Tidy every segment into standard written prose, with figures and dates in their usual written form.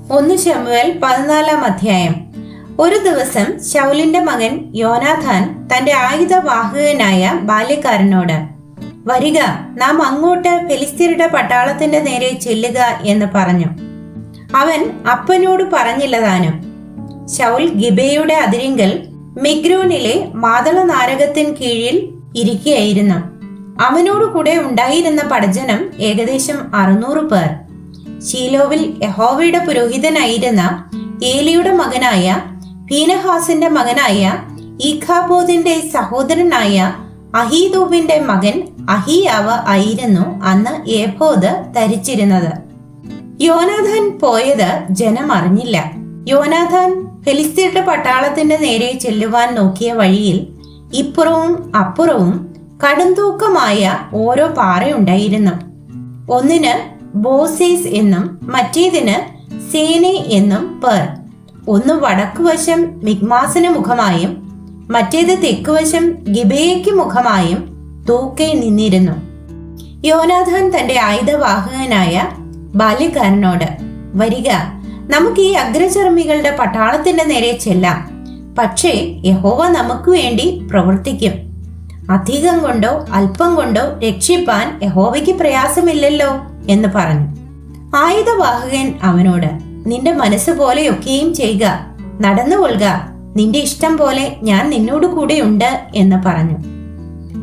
1 ശമൂവേൽ 14-ാം അധ്യായം. ഒരു ദിവസം ശൗലിന്റെ മകൻ യോനാഥാൻ തന്റെ ആയുധവാഹകനായ ബാല്യക്കാരനോട്, വരിക, നാം അങ്ങോട്ട് ഫെലിസ്ത്യരുടെ പട്ടാളത്തിന്റെ നേരെ ചെല്ലുക എന്ന് പറഞ്ഞു. അവൻ അപ്പനോട് പറഞ്ഞില്ല താനും. ശൗൽ ഗിബെയുടെ അതിരിങ്കൽ മിഗ്രോനിലെ മാതള നാരകത്തിൻ കീഴിൽ ഇരിക്കുകയായിരുന്നു. അവനോട് കൂടെ ഉണ്ടായിരുന്ന പടജനം ഏകദേശം 600 പേർ. ശീലോവിൽ യഹോവയുടെ പുരോഹിതനായിരുന്ന ഏലിയുടെ മകനായ ഫീനഹാസിന്റെ മകനായ ഈഖാബോദിന്റെ സഹോദരനായ അഹീദൂബിന്റെ മകൻ അഹിയാവ് ആയിരുന്നു അന്ന് ഏഫോദ് ധരിച്ചിരുന്നത്. യോനാഥാൻ പോയത് ജനം അറിഞ്ഞില്ല. യോനാഥാൻ ഫെലിസ്ത്യരുടെ പട്ടാളത്തിന്റെ നേരെ ചെല്ലുവാൻ നോക്കിയ വഴിയിൽ ഇപ്പുറവും അപ്പുറവും കടുംതൂക്കമായ ഓരോ പാറയുണ്ടായിരുന്നു. ഒന്നിന് ബോസേസ് എന്നും മറ്റേതിന് സേനെ എന്നും പേർ. ഒന്ന് വടക്കുവശം മിഗ്മാസിന് മുഖമായും മറ്റേത് തെക്കുവശം ഗിബെയയ്ക്ക് മുഖമായും തൂക്കെ നിന്നിരുന്നു. യോനാഥാൻ തന്റെ ആയുധവാഹകനായ ബാല്യക്കാരനോട്, വരിക, നമുക്ക് ഈ അഗ്രചർമ്മികളുടെ പട്ടാളത്തിന്റെ നേരെ ചെല്ലാം. പക്ഷേ യഹോവ നമുക്ക് വേണ്ടി പ്രവർത്തിക്കും. അധികം കൊണ്ടോ അല്പം കൊണ്ടോ രക്ഷിപ്പാൻ യഹോവയ്ക്ക് പ്രയാസമില്ലല്ലോ എന്ന് പറഞ്ഞു. ആയുധവാഹകൻ അവനോട്, നിന്റെ മനസ്സ് പോലെയൊക്കെയും ചെയ്യുക, നടന്നുകൊള്ളുക, നിന്റെ ഇഷ്ടം പോലെ ഞാൻ നിന്നോട് കൂടെ ഉണ്ട് എന്ന് പറഞ്ഞു.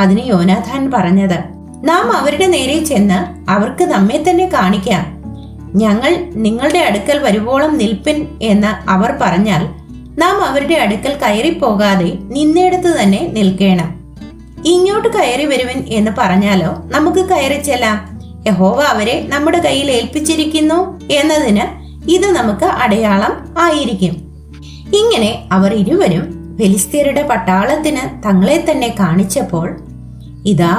അതിന് യോനാഥാൻ പറഞ്ഞത്, നാം അവരുടെ നേരെ ചെന്ന് അവർക്ക് നമ്മെ തന്നെ കാണിക്കാം. ഞങ്ങൾ നിങ്ങളുടെ അടുക്കൽ വരുവോളം നിൽപ്പിൻ എന്ന് അവർ പറഞ്ഞാൽ നാം അവരുടെ അടുക്കൽ കയറിപ്പോകാതെ നിന്നിടത്ത് തന്നെ നിൽക്കണം. ഇങ്ങോട്ട് കയറി വരുവൻ എന്ന് പറഞ്ഞാലോ നമുക്ക് കയറി ചെല്ലാം. യഹോവ അവരെ നമ്മുടെ കയ്യിൽ ഏൽപ്പിച്ചിരിക്കുന്നു എന്നതിന് ഇത് നമുക്ക് അടയാളം ആയിരിക്കും. ഇങ്ങനെ അവർ ഇരുവരും ഫെലിസ്ത്യരുടെ പട്ടാളത്തിന് തങ്ങളെ തന്നെ കാണിച്ചപ്പോൾ, ഇതാ,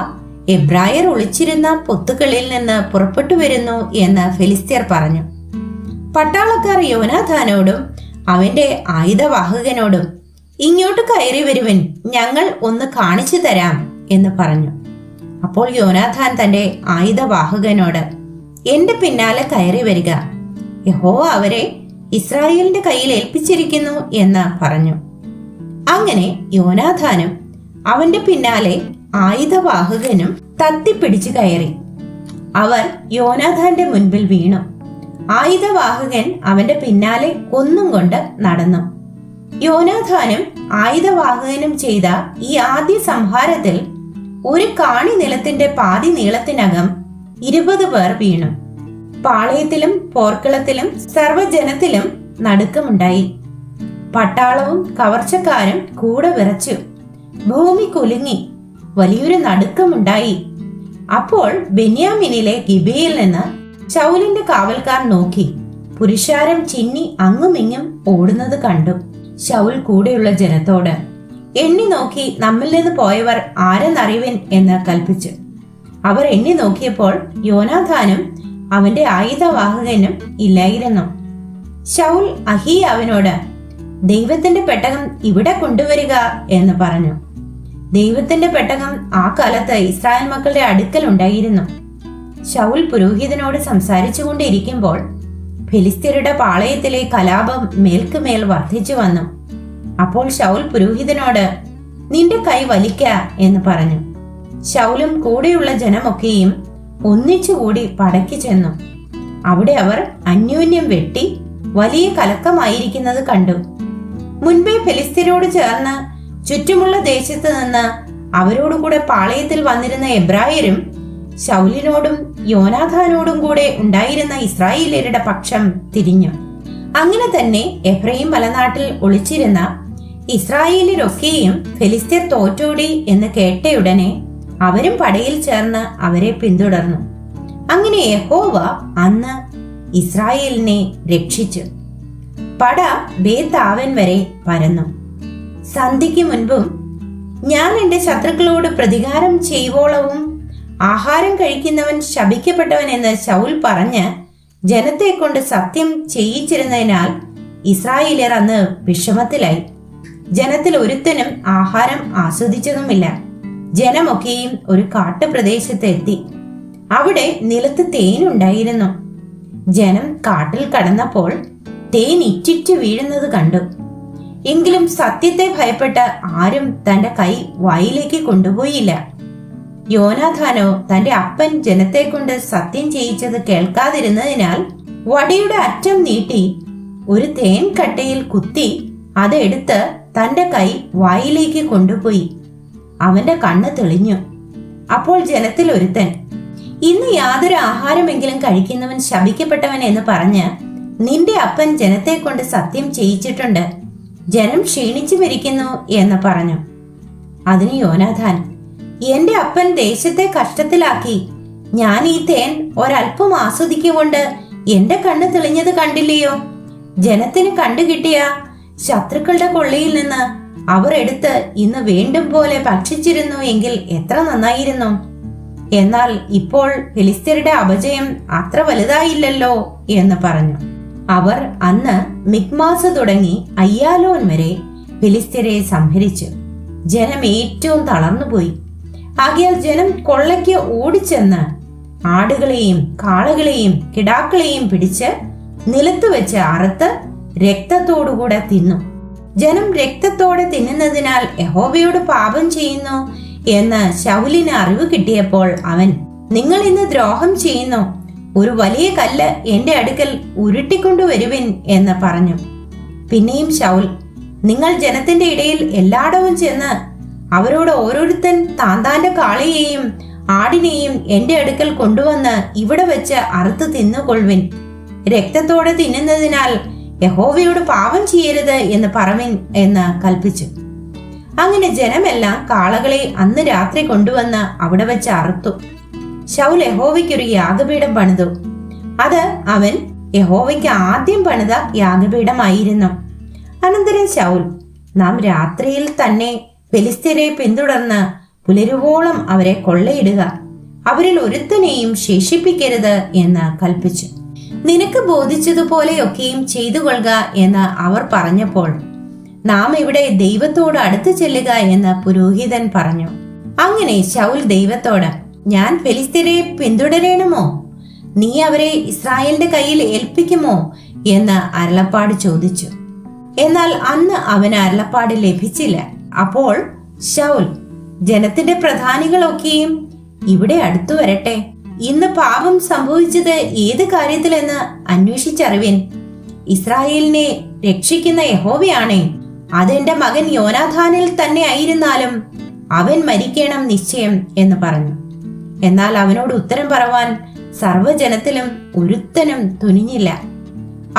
എബ്രായർ ഒളിച്ചിരുന്ന പൊത്തുകളിൽ നിന്ന് പുറപ്പെട്ടു വരുന്നു എന്ന് ഫെലിസ്ത്യർ പറഞ്ഞു. പട്ടാളക്കാർ യോനാഥാനോടും അവന്റെ ആയുധവാഹകനോടും, ഇങ്ങോട്ട് കയറി വരുവൻ, ഞങ്ങൾ ഒന്ന് കാണിച്ചു തരാം എന്ന് പറഞ്ഞു. അപ്പോൾ യോനാഥാൻ തന്റെ ആയുധവാഹകനോട്, എന്റെ പിന്നാലെ കയറി വരിക, യഹോവ അവരെ ഇസ്രായേലിന്റെ കയ്യിൽ ഏൽപ്പിച്ചിരിക്കുന്നു എന്ന് പറഞ്ഞു. അങ്ങനെ യോനാഥാനും അവന്റെ പിന്നാലെ ആയുധവാഹകനും തത്തിപ്പിടിച്ചു കയറി. അവർ യോനാഥാന്റെ മുൻപിൽ വീണു. ആയുധവാഹകൻ അവന്റെ പിന്നാലെ കൊന്നും കൊണ്ട് നടന്നു. യോനാഥാനും ആയുധവാഹകനും ചെയ്ത ഈ ആദ്യ സംഹാരത്തിൽ ഒരു കാണി നിലത്തിന്റെ പാതി നീളത്തിനകം 20 പേർ വീണു. പാളയത്തിലും പോർക്കളത്തിലും സർവ്വജനത്തിലും നടുക്കമുണ്ടായി. പട്ടാളവും കവർച്ചക്കാരും കൂടെ വിറച്ചു. ഭൂമി കുലുങ്ങി, വലിയൊരു നടുക്കമുണ്ടായി. അപ്പോൾ ബെന്യാമിനിലെ ഗിബെയിൽ നിന്ന് ശൗലിന്റെ കാവൽക്കാർ നോക്കി പുരുഷാരം ചിന്നി അങ്ങുമിങ്ങും ഓടുന്നത് കണ്ടു. ശൗൽ കൂടെയുള്ള ജനത്തോട്, എണ്ണി നോക്കി നമ്മിൽ നിന്ന് പോയവർ ആരെന്നറിവൻ എന്ന് കൽപ്പിച്ചു. അവർ എണ്ണി നോക്കിയപ്പോൾ യോനാഥാനും അവന്റെ ആയുധവാഹകനും ഇല്ലായിരുന്നു. ശൗൽ അഹിയാവിനോട്, ദൈവത്തിന്റെ പെട്ടകം ഇവിടെ കൊണ്ടുവരിക എന്ന് പറഞ്ഞു. ദൈവത്തിന്റെ പെട്ടകം ആ കാലത്ത് ഇസ്രായേൽ മക്കളുടെ അടുക്കൽ ഉണ്ടായിരുന്നു. ശൗൽ പുരോഹിതനോട് സംസാരിച്ചു കൊണ്ടിരിക്കുമ്പോൾ ഫെലിസ്ത്യരുടെ പാളയത്തിലെ കലാപം മേൽക്കുമേൽ വർദ്ധിച്ചു വന്നു. അപ്പോൾ ശൗൽ പുരോഹിതനോട്, നിന്റെ കൈ വലിക്ക എന്ന് പറഞ്ഞു. ശൗലും കൂടെയുള്ള ജനമൊക്കെയും ഒന്നിച്ചുകൂടി പടയ്ക്ക് ചെന്നു. അവിടെ അവർ അന്യോന്യം വെട്ടി വലിയ കലക്കമായിരിക്കുന്നത് കണ്ടു. മുൻപേ ഫെലിസ്ത്യരോട് ചേർന്ന് ചുറ്റുമുള്ള ദേശത്ത് നിന്ന് അവരോടുകൂടെ പാളയത്തിൽ വന്നിരുന്ന എബ്രായരും ശൗലിനോടും യോനാഥാനോടും കൂടെ ഉണ്ടായിരുന്ന ഇസ്രായേല്യരുടെ പക്ഷം തിരിഞ്ഞു. അങ്ങനെ തന്നെ എഫ്രയീം മലനാട്ടിൽ ഒളിച്ചിരുന്ന ഇസ്രായേലിലൊക്കെയും ഫെലിസ്ത്യർ തോറ്റോടി എന്ന് കേട്ടയുടനെ അവരും പടയിൽ ചേർന്ന് അവരെ പിന്തുടർന്നു. അങ്ങനെ യഹോവ അന്ന് ഇസ്രായേലിനെ രക്ഷിച്ചു. പട ബേത്താവൻ വരെ പരന്നു. സന്ധ്യയ്ക്ക് മുൻപും ഞാൻ എന്റെ ശത്രുക്കളോട് പ്രതികാരം ചെയ്യുവോളവും ആഹാരം കഴിക്കുന്നവൻ ശപിക്കപ്പെട്ടവൻ എന്ന് ശൗൽ പറഞ്ഞ് ജനത്തെ കൊണ്ട് സത്യം ചെയ്യിച്ചിരുന്നതിനാൽ ഇസ്രായേലിയർ അന്ന് വിഷമത്തിലായി. ജനത്തിൽ ഒരുത്തനും ആഹാരം ആസ്വദിച്ചതുമില്ല. ജനമൊക്കെയും ഒരു കാട്ടുപ്രദേശത്ത് എത്തി. അവിടെ നിലത്ത് തേനുണ്ടായിരുന്നു. ജനം കാട്ടിൽ കടന്നപ്പോൾ തേൻ ഇറ്റിറ്റ് വീഴുന്നത് കണ്ടു. എങ്കിലും സത്യത്തെ ഭയപ്പെട്ട് ആരും തന്റെ കൈ വായിലേക്ക് കൊണ്ടുപോയില്ല. യോനാഥാനോ തന്റെ അപ്പൻ ജനത്തെ കൊണ്ട് സത്യം ചെയ്യിച്ചത് കേൾക്കാതിരുന്നതിനാൽ വടിയുടെ അറ്റം നീട്ടി ഒരു തേൻ കട്ടയിൽ കുത്തി അതെടുത്ത് തന്റെ കൈ വായിലേക്ക് കൊണ്ടുപോയി. അവന്റെ കണ്ണ് തെളിഞ്ഞു. അപ്പോൾ ജനത്തിൽ ഒരുത്തൻ, ഇന്ന് യാതൊരു ആഹാരമെങ്കിലും കഴിക്കുന്നവൻ ശപിക്കപ്പെട്ടവൻ എന്ന് പറഞ്ഞ് നിന്റെ അപ്പൻ ജനത്തെ കൊണ്ട് സത്യം ചെയ്യിച്ചിട്ടുണ്ട്. ജനം ക്ഷീണിച്ചു മരിക്കുന്നു എന്ന് പറഞ്ഞു. അതിന് യോനാഥാൻ, എന്റെ അപ്പൻ ദേശത്തെ കഷ്ടത്തിലാക്കി ഞാൻ ഈ തേൻ ഒരല്പം ആസ്വദിക്കൊണ്ട് എന്റെ കണ്ണ് തെളിഞ്ഞത് കണ്ടില്ലയോ? ജനത്തിന് കണ്ടുകിട്ടിയ ശത്രുക്കളുടെ കൊള്ളയിൽ നിന്ന് അവർ എടുത്ത് ഇന്ന് വീണ്ടും പോലെ ഭക്ഷിച്ചിരുന്നു എങ്കിൽ എത്ര നന്നായിരുന്നു. എന്നാൽ ഇപ്പോൾ ഫിലിസ്ത്യരുടെ അപജയം അത്ര വലുതായില്ലല്ലോ എന്ന് പറഞ്ഞു. അവർ അന്ന് മിക്മാസ് തുടങ്ങി അയ്യാലോൻ വരെ ഫിലിസ്ത്യരെ സംഹരിച്ചു. ജനം ഏറ്റവും തളർന്നുപോയി. ആകയാൽ ജനം കൊള്ളയ്ക്ക് ഓടിച്ചെന്ന് ആടുകളെയും കാളകളെയും കിടാക്കളെയും പിടിച്ച് നിലത്ത് വെച്ച് അറുത്ത് രക്തത്തോടുകൂടെ തിന്നു. ജനം രക്തത്തോടെ തിന്നുന്നതിനാൽ യഹോവയോട് പാപം ചെയ്യുന്നു എന്ന് ശൗലിന് അറിവ് കിട്ടിയപ്പോൾ അവൻ, നിങ്ങൾ ഇന്ന് ദ്രോഹം ചെയ്യുന്നു. ഒരു വലിയ കല്ല് എന്റെ അടുക്കൽ ഉരുട്ടിക്കൊണ്ടുവരുവിൻ എന്ന് പറഞ്ഞു. പിന്നെയും ശൗൽ, നിങ്ങൾ ജനത്തിന്റെ ഇടയിൽ എല്ലായിടവും ചെന്ന് അവരോട് ഓരോരുത്തൻ താന്താന്റെ കാളയെയും ആടിനെയും എന്റെ അടുക്കൽ കൊണ്ടുവന്ന് ഇവിടെ വെച്ച് അറുത്ത് തിന്നുകൊള്ളുവിൻ. രക്തത്തോടെ തിന്നുന്നതിനാൽ യഹോവയോട് പാപം ചെയ്യരുത് എന്ന് പറവിൻ എന്ന് കൽപ്പിച്ചു. അങ്ങനെ ജനമെല്ലാം കാളകളെ അന്ന് രാത്രി കൊണ്ടുവന്ന് അവിടെ വെച്ച് അറുത്തു. ശൗൽ യഹോവയ്ക്കൊരു യാഗപീഠം പണിതു. അത് അവൻ യഹോവയ്ക്ക് ആദ്യം പണിത യാഗപീഠമായിരുന്നു. അനന്തരം ശൗൽ, നാം രാത്രിയിൽ തന്നെ ഫെലിസ്ത്യരെ പിന്തുടർന്ന് പുലരുവോളം അവരെ കൊള്ളയിടുക, അവരിൽ ഒരുത്തനെയും ശേഷിപ്പിക്കരുത് എന്ന് കൽപ്പിച്ചു. നിനക്ക് ബോധിച്ചതുപോലെയൊക്കെയും ചെയ്തു കൊള്ളുക എന്ന് അവർ പറഞ്ഞപ്പോൾ, നാം ഇവിടെ ദൈവത്തോട് അടുത്തു ചെല്ലുക എന്ന് പുരോഹിതൻ പറഞ്ഞു. അങ്ങനെ ശൗൽ ദൈവത്തോട്, ഞാൻ ഫെലിസ്ത്യരെ പിന്തുടരണമോ? നീ അവരെ ഇസ്രായേലിന്റെ കയ്യിൽ ഏൽപ്പിക്കുമോ എന്ന് അരുളപ്പാട് ചോദിച്ചു. എന്നാൽ അന്ന് അവന് അരുളപ്പാട് ലഭിച്ചില്ല. അപ്പോൾ ശൗൽ, ജനത്തിന്റെ പ്രധാനികളൊക്കെയും ഇവിടെ അടുത്തു വരട്ടെ, ഇന്ന് പാപം സംഭവിച്ചത് ഏത് കാര്യത്തിലെന്ന് അന്വേഷിച്ചറിവിൻ. ഇസ്രായേലിനെ രക്ഷിക്കുന്ന യഹോവയാണേ. അതെന്റെ മകൻ യോനാഥാനിൽ തന്നെ ആയിരുന്നാലും അവൻ മരിക്കണം നിശ്ചയം എന്ന് പറഞ്ഞു. എന്നാൽ അവനോട് ഉത്തരം പറവാൻ സർവ്വജനത്തിലും ഒരുത്തനും തുനിഞ്ഞില്ല.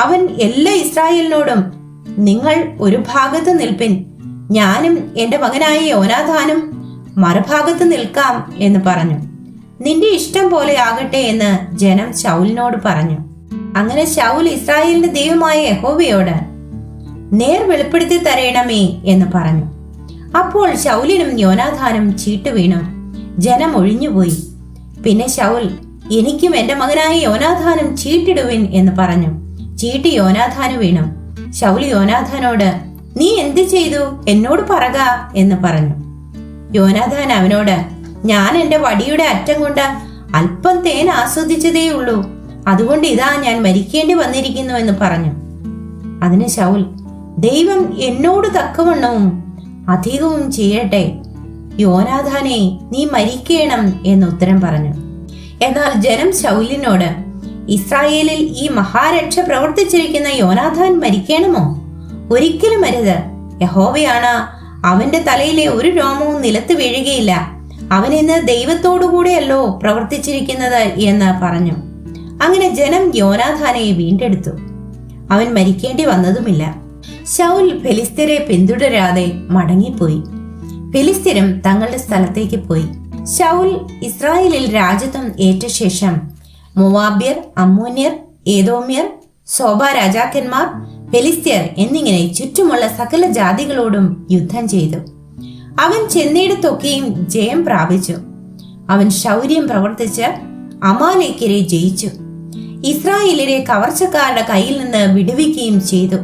അവൻ എല്ലാ ഇസ്രായേലിനോടും, നിങ്ങൾ ഒരു ഭാഗത്ത് നിൽപ്പിൻ, ഞാനും എന്റെ മകനായ യോനാഥാനും മറുഭാഗത്ത് നിൽക്കാം എന്ന് പറഞ്ഞു. നിന്റെ ഇഷ്ടം പോലെ ആകട്ടെ എന്ന് ജനം ശൗലിനോട് പറഞ്ഞു. അങ്ങനെ ശൗൽ ഇസ്രായേലിന്റെ ദൈവമായ യഹോവയോട്, നേർ വെളിപ്പെടുത്തി തരയണമേ എന്ന് പറഞ്ഞു. അപ്പോൾ ശൗലിനും യോനാഥാനും ചീട്ട് വീണു. ജനം ഒഴിഞ്ഞുപോയി. പിന്നെ ശൗൽ, എനിക്കും എന്റെ മകനായ യോനാഥാനും ചീട്ടിടുവിൻ എന്ന് പറഞ്ഞു. ചീട്ട് യോനാഥാന് വീണു. ശൗൽ യോനാഥാനോട്, നീ എന്ത് ചെയ്തു എന്നോട് പറക എന്ന് പറഞ്ഞു. യോനാഥാൻ അവനോട്, ഞാൻ എന്റെ വടിയുടെ അറ്റം കൊണ്ട് അല്പം തേൻ ആസ്വദിച്ചതേയുള്ളൂ, അതുകൊണ്ട് ഇതാ ഞാൻ മരിക്കേണ്ടി വന്നിരിക്കുന്നു എന്ന് പറഞ്ഞു. അതിന് ശൗൽ, ദൈവം എന്നോട് തക്കവണ്ണവും അധികവും ചെയ്യട്ടെ, യോനാഥാനെ നീ മരിക്കണം എന്ന് ഉത്തരം പറഞ്ഞു. എന്നാൽ ജനം ശൗലിനോട്, ഇസ്രായേലിൽ ഈ മഹാരക്ഷ പ്രവർത്തിച്ചിരിക്കുന്ന യോനാഥാൻ മരിക്കണമോ? ഒരിക്കലും അരുത്. യഹോവയാണ്, അവന്റെ തലയിലെ ഒരു രോമവും നിലത്ത് വീഴുകയില്ല. അവൻ ഇന്ന് ദൈവത്തോടുകൂടെയല്ലോ പ്രവർത്തിച്ചിരിക്കുന്നത് എന്ന് പറഞ്ഞു. അങ്ങനെ ജനം യോനാഥാനെ വീണ്ടെടുത്തു. അവൻ മരിക്കേണ്ടി വന്നതുമില്ല. ശൗൽ ഫെലിസ്ത്യരെ പിന്തുടരാതെ മടങ്ങിപ്പോയി. ഫെലിസ്ത്യരും തങ്ങളുടെ സ്ഥലത്തേക്ക് പോയി. ശൗൽ ഇസ്രായേലിൽ രാജ്യത്വം ഏറ്റ ശേഷം മോവാബ്യർ, അമ്മോന്യർ, ഏദോമ്യർ, സോബ രാജാക്കന്മാർ, ഫെലിസ്ത്യർ എന്നിങ്ങനെ ചുറ്റുമുള്ള സകല ജാതികളോടും യുദ്ധം ചെയ്തു. അവൻ ചെന്നിടത്തൊക്കെയും ജയം പ്രാപിച്ചു. അവൻ ശൗര്യം പ്രവർത്തിച്ച് അമാലേക്യരെ ജയിച്ചു. ഇസ്രായേലിലെ കവർച്ചക്കാരുടെ കയ്യിൽ നിന്ന് വിടുവിക്കുകയും ചെയ്തു.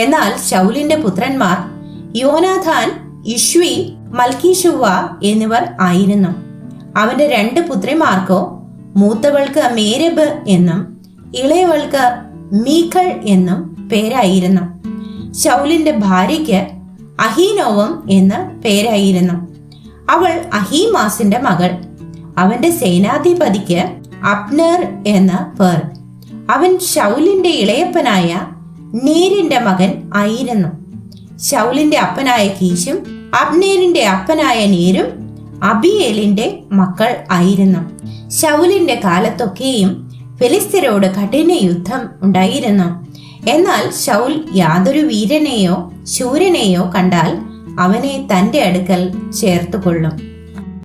എന്നാൽ ശൗലിന്റെ പുത്രന്മാർ യോനാഥാൻ, ഇഷ്വി, മൽക്കീഷുവ എന്നിവർ ആയിരുന്നു. അവന്റെ 2 പുത്രിമാർക്കോ മൂത്തവൾക്ക് മേരബ് എന്നും ഇളയവൾക്ക് മീഖൾ എന്നും പേരായിരുന്നു. ശൗലിന്റെ ഭാര്യയ്ക്ക് അഹീനോവം എന്ന് പേരായിരുന്നു. അവൾ അഹീമാസിന്റെ മകൾ. അവന്റെ സേനാധിപതിക്ക് അബ്നർ എന്ന പേർ. അവൻ ശൗലിന്റെ ഇളയപ്പനായ നേരിന്റെ മകൻ ആയിരുന്നു. ശൗലിന്റെ അപ്പനായ കീശും അബ്നേരിന്റെ അപ്പനായ നേരും അബിയേലിന്റെ മക്കൾ ആയിരുന്നു. ശൗലിന്റെ കാലത്തൊക്കെയും ഫെലിസ്ത്യരോട് കഠിന യുദ്ധം ഉണ്ടായിരുന്നു. എന്നാൽ ശൗൽ യാതൊരു വീരനെയോ ശൂരനെയോ കണ്ടാൽ അവനെ തന്റെ അടുക്കൽ ചേർത്തുകൊള്ളും.